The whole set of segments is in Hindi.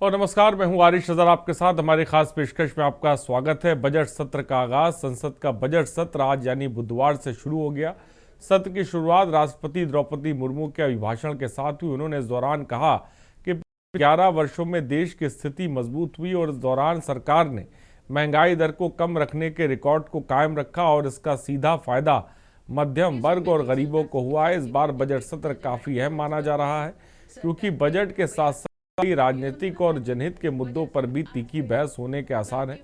और नमस्कार, मैं हूं आरिश अजहर आपके साथ। हमारी खास पेशकश में आपका स्वागत है। बजट सत्र का आगाज, संसद का बजट सत्र आज यानी बुधवार से शुरू हो गया। सत्र की शुरुआत राष्ट्रपति द्रौपदी मुर्मू के अभिभाषण के साथ हुई। उन्होंने इस दौरान कहा कि 11 वर्षों में देश की स्थिति मजबूत हुई और इस दौरान सरकार ने महंगाई दर को कम रखने के रिकॉर्ड को कायम रखा और इसका सीधा फायदा मध्यम वर्ग और गरीबों को हुआ है। इस बार बजट सत्र काफी अहम माना जा रहा है क्योंकि बजट के साथ राजनीतिक और जनहित के मुद्दों पर भी तीखी बहस होने के आसार हैं।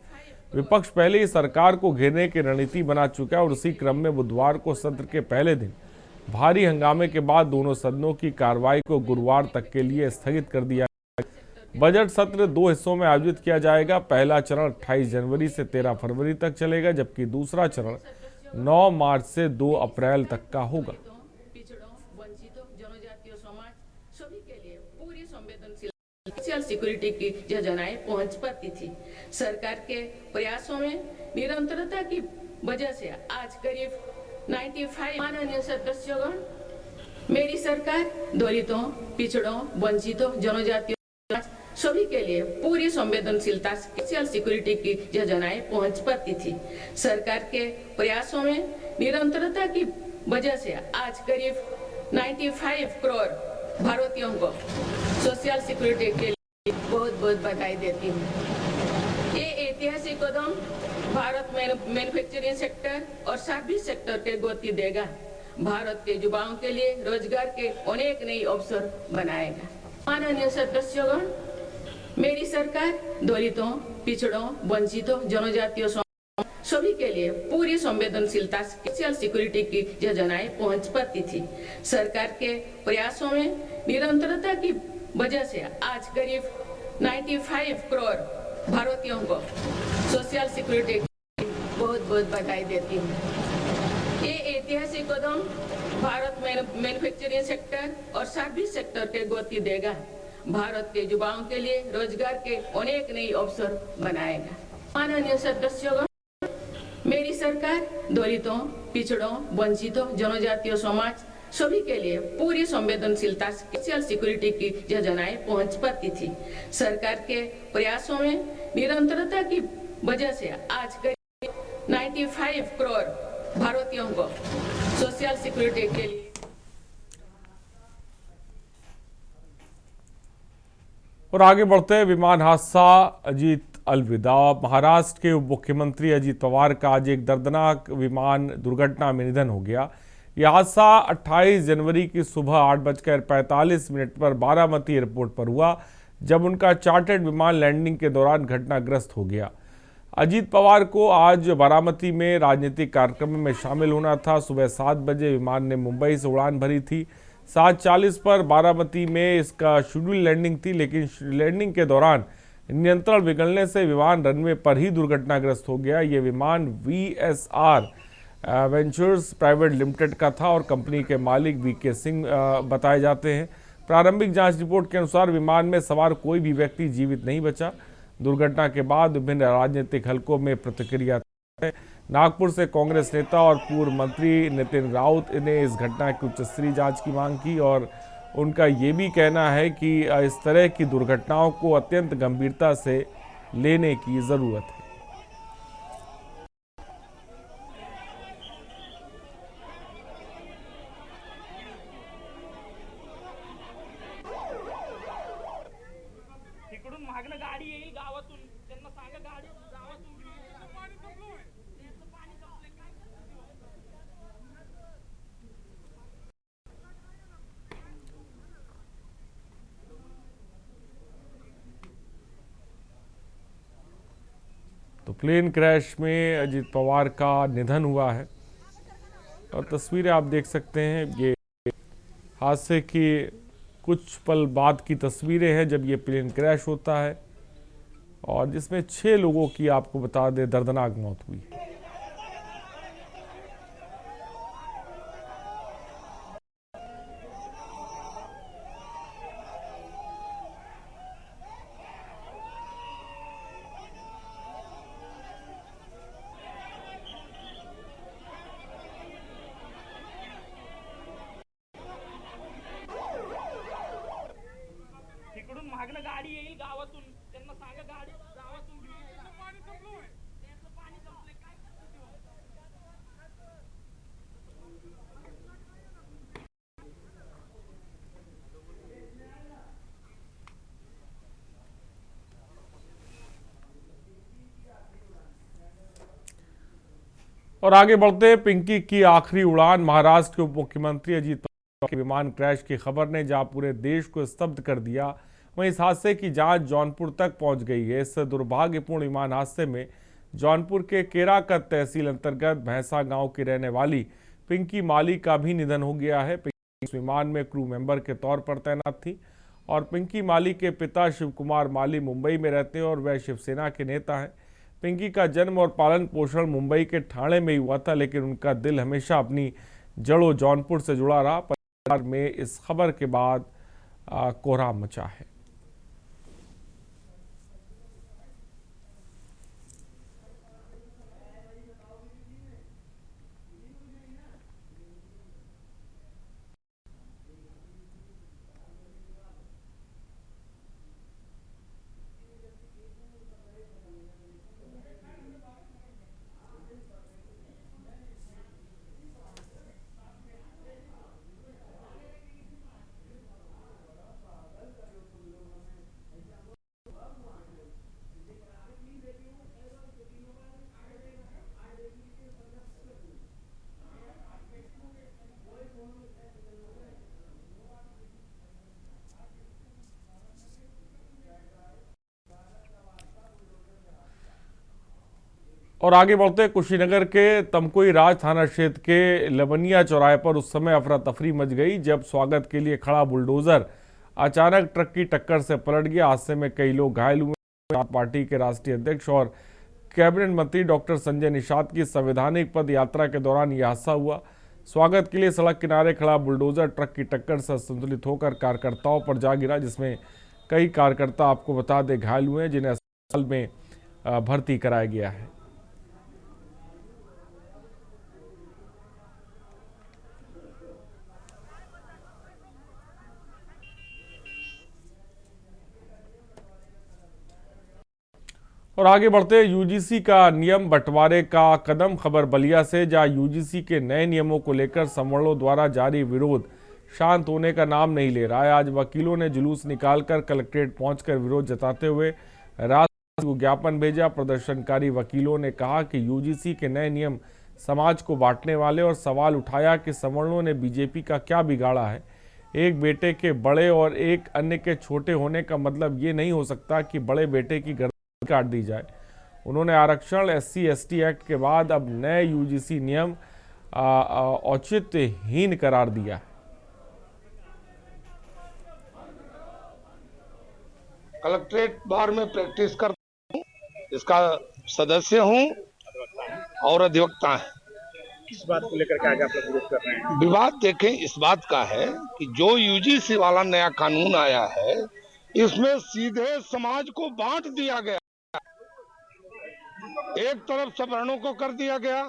विपक्ष पहले ही सरकार को घेरने की रणनीति बना चुका है और उसी क्रम में बुधवार को सत्र के पहले दिन भारी हंगामे के बाद दोनों सदनों की कार्रवाई को गुरुवार तक के लिए स्थगित कर दिया। बजट सत्र 2 हिस्सों में आयोजित किया जाएगा। पहला चरण 28 जनवरी से 13 फरवरी तक चलेगा, जबकि दूसरा चरण 9 मार्च से 2 अप्रैल तक का होगा। सोशल सिक्योरिटी की योजनाएं पहुंच पाती थी। सरकार के प्रयासों में निरंतरता की वजह से आज करीब 95 माननीय सदस्यगण, मेरी सरकार दलितों, पिछड़ों, वंचितों, जनजातियों सभी के लिए पूरी संवेदनशीलता से सोशल सिक्योरिटी की योजनाएं पहुंच पाती थी। सरकार के प्रयासों में निरंतरता की वजह से आज करीब 95 करोड़ भारतीयों को सोशल सिक्योरिटी के लिए बहुत बहुत बधाई देती हूँ। ये ऐतिहासिक कदम भारत में मैन्युफैक्चरिंग सेक्टर और सर्विस सेक्टर के गति देगा। भारत के युवाओं के लिए रोजगार के अनेक नए अवसर बनाएगा। माननीय सदस्यगण, मेरी सरकार दलितों, पिछड़ों, वंचितों, जनजातियों सभी के लिए पूरी संवेदनशीलता से सोशल सिक्योरिटी की योजनाएं पहुंच पाती थी। सरकार के प्रयासों में निरंतरता की वजह से आज करीब 95 करोड़ भारतीयों को सोशल सिक्योरिटी की बहुत बहुत बधाई देती हूँ। ये ऐतिहासिक कदम भारत में मैन्युफैक्चरिंग सेक्टर और सर्विस सेक्टर के गति देगा। भारत के युवाओं के लिए रोजगार के अनेक नए अवसर बनाएगा। माननीय सदस्यगण, मेरी सरकार दलितों, पिछड़ों, वंचितों, जनजातीय समाज सभी के लिए पूरी संवेदनशीलता से सोशल सिक्योरिटी की योजनाएं पहुंच पाती थी। सरकार के प्रयासों में निरंतरता की वजह से आज करीब 95 करोड़ भारतीयों को सोशल सिक्योरिटी के लिए। और आगे बढ़ते हैं, विमान हादसा, अजीत अलविदा। महाराष्ट्र के उप मुख्यमंत्री अजीत पवार का आज एक दर्दनाक विमान दुर्घटना में निधन हो गया। यह हादसा 28 जनवरी की सुबह 8:45 पर बारामती एयरपोर्ट पर हुआ, जब उनका चार्टर्ड विमान लैंडिंग के दौरान घटनाग्रस्त हो गया। अजीत पवार को आज बारामती में राजनीतिक कार्यक्रम में शामिल होना था। सुबह 7 बजे विमान ने मुंबई से उड़ान भरी थी। 7:40 पर बारामती में इसका शेड्यूल लैंडिंग थी, लेकिन लैंडिंग के दौरान नियंत्रण बिगड़ने से विमान रनवे पर ही दुर्घटनाग्रस्त हो गया। ये विमान VSR वेंचर्स प्राइवेट लिमिटेड का था और कंपनी के मालिक VK सिंह बताए जाते हैं। प्रारंभिक जांच रिपोर्ट के अनुसार विमान में सवार कोई भी व्यक्ति जीवित नहीं बचा। दुर्घटना के बाद विभिन्न राजनीतिक हलकों में प्रतिक्रिया है। नागपुर से कांग्रेस नेता और पूर्व मंत्री नितिन राउत ने इस घटना की उच्च स्तरीय जांच की मांग की और उनका ये भी कहना है कि इस तरह की दुर्घटनाओं को अत्यंत गंभीरता से लेने की जरूरत है। तो प्लेन क्रैश में अजीत पवार का निधन हुआ है और तस्वीरें आप देख सकते हैं। ये हादसे की कुछ पल बाद की तस्वीरें हैं जब ये प्लेन क्रैश होता है और जिसमें 6 लोगों की, आपको बता दें, दर्दनाक मौत हुई है। तिकडून मागणं त्यांना गाडी येईल गावातून, त्यांना सांगा गाडी गावातून घेऊन यायला. पाणी संपलंय, त्याचं पाणी संपलंय, काय करतो ते? और आगे बढ़ते, पिंकी की आखिरी उड़ान। महाराष्ट्र के उप मुख्यमंत्री अजीत पवार के विमान क्रैश की खबर ने जहां पूरे देश को स्तब्ध कर दिया, वहीं इस हादसे की जांच जौनपुर तक पहुंच गई है। इस दुर्भाग्यपूर्ण विमान हादसे में जौनपुर के केराकत तहसील अंतर्गत भैंसा गांव की रहने वाली पिंकी माली का भी निधन हो गया है। पिंकी इस विमान में क्रू मेंबर के तौर पर तैनात थी और पिंकी माली के पिता शिव कुमार माली मुंबई में रहते हैं और वह शिवसेना के नेता हैं। पिंकी का जन्म और पालन पोषण मुंबई के ठाणे में ही हुआ था, लेकिन उनका दिल हमेशा अपनी जड़ों जौनपुर से जुड़ा रहा। परिवार में इस खबर के बाद कोहराम मचा है। और आगे बढ़ते, कुशीनगर के तमकुई राज थाना क्षेत्र के लबनिया चौराहे पर उस समय अफरा तफरी मच गई जब स्वागत के लिए खड़ा बुलडोजर अचानक ट्रक की टक्कर से पलट गया। हादसे में कई लोग घायल हुए। पार्टी के राष्ट्रीय अध्यक्ष और कैबिनेट मंत्री डॉक्टर संजय निषाद की संवैधानिक पद यात्रा के दौरान यह हादसा हुआ। स्वागत के लिए सड़क किनारे खड़ा बुलडोजर ट्रक की टक्कर से संतुलित होकर कार्यकर्ताओं पर जा गिरा, जिसमें कई कार्यकर्ता, आपको बता दें, घायल हुए हैं, जिन्हें अस्पताल में भर्ती कराया गया है। और आगे बढ़ते, यूजीसी का नियम बंटवारे का कदम। खबर बलिया से, जहां यूजीसी के नए नियमों को लेकर संवरणों द्वारा जारी विरोध शांत होने का नाम नहीं ले रहा है। आज वकीलों ने जुलूस निकालकर कलेक्ट्रेट पहुंचकर विरोध जताते हुए राष्ट्रपति को ज्ञापन भेजा। प्रदर्शनकारी वकीलों ने कहा कि यूजीसी के नए नियम समाज को बांटने वाले, और सवाल उठाया कि संवरणों ने बीजेपी का क्या बिगाड़ा है। एक बेटे के बड़े और एक अन्य के छोटे होने का मतलब ये नहीं हो सकता कि बड़े बेटे की गर्दन काट दी जाए। उन्होंने आरक्षण, SC/ST एक्ट के बाद अब नए यूजीसी नियम औचित्यहीन करार दिया है। कलेक्ट्रेट बार में प्रैक्टिस करता हूँ, इसका सदस्य हूँ और अधिवक्ता है। किस बात को लेकर के आज आप लोग विरोध कर रहे हैं? विवाद देखें, इस बात का है कि जो यूजीसी वाला नया कानून आया है, इसमें सीधे समाज को बांट दिया गया। एक तरफ सवर्णों को कर दिया गया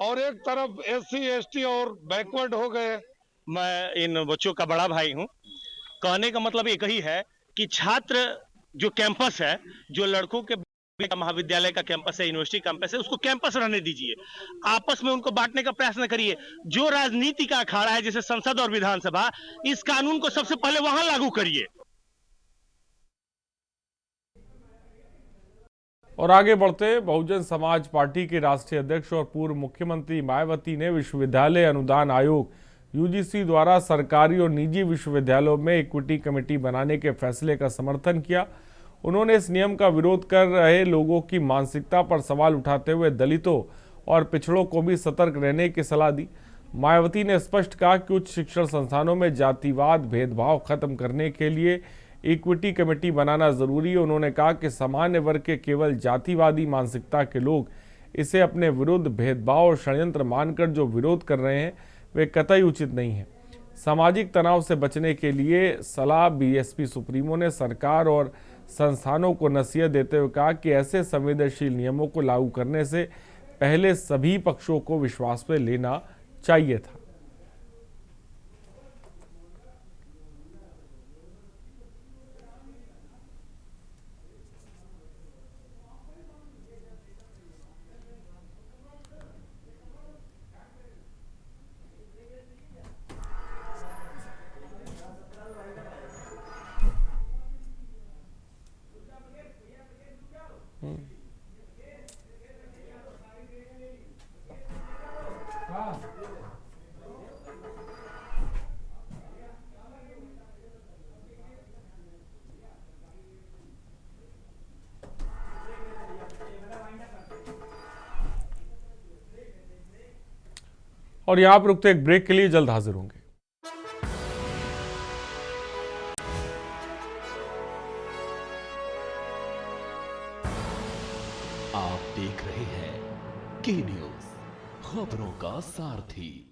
और एक तरफ SC/ST और बैकवर्ड हो गए। मैं इन बच्चों का बड़ा भाई हूं। कहने का मतलब एक ही है कि छात्र जो कैंपस है, जो लड़कों के महाविद्यालय का कैंपस है, यूनिवर्सिटी कैंपस है, उसको कैंपस रहने दीजिए। आपस में उनको बांटने का प्रयास न करिए। जो राजनीति का अखाड़ा है, जैसे संसद और विधानसभा, इस कानून को सबसे पहले वहां लागू करिए। और आगे बढ़ते, बहुजन समाज पार्टी के राष्ट्रीय अध्यक्ष और पूर्व मुख्यमंत्री मायावती ने विश्वविद्यालय अनुदान आयोग यूजीसी द्वारा सरकारी और निजी विश्वविद्यालयों में इक्विटी कमेटी बनाने के फैसले का समर्थन किया। उन्होंने इस नियम का विरोध कर रहे लोगों की मानसिकता पर सवाल उठाते हुए दलितों और पिछड़ों को भी सतर्क रहने की सलाह दी। मायावती ने स्पष्ट कहा कि उच्च शिक्षण संस्थानों में जातिवाद भेदभाव खत्म करने के लिए इक्विटी कमेटी बनाना जरूरी है। उन्होंने कहा कि सामान्य वर्ग के केवल जातिवादी मानसिकता के लोग इसे अपने विरुद्ध भेदभाव और षड्यंत्र मानकर जो विरोध कर रहे हैं, वे कतई उचित नहीं है। सामाजिक तनाव से बचने के लिए सलाह बीएसपी सुप्रीमो ने सरकार और संस्थानों को नसीहत देते हुए कहा कि ऐसे संवेदनशील नियमों को लागू करने से पहले सभी पक्षों को विश्वास में लेना चाहिए था। और यहाँ पर रुकते एक ब्रेक के लिए, जल्द हाजिर होंगे। आप देख रहे हैं के न्यूज, खबरों का सारथी।